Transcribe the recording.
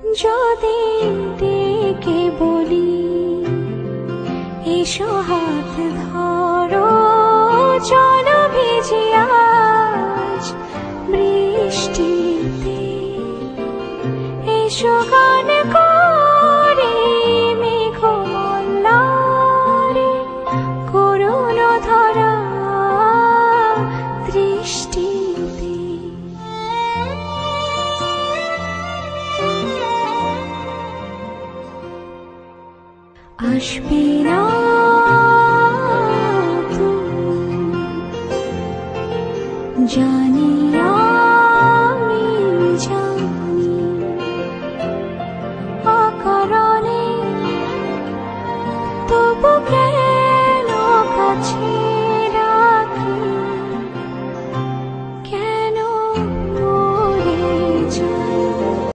যদি ডেকে বলি এসো হাত ধরো, চলো ভিজি আজ বৃষ্টিতে, এসো গান করি মেঘমল্লারে, করুণ ধরা দৃষ্টিতে। আসবে না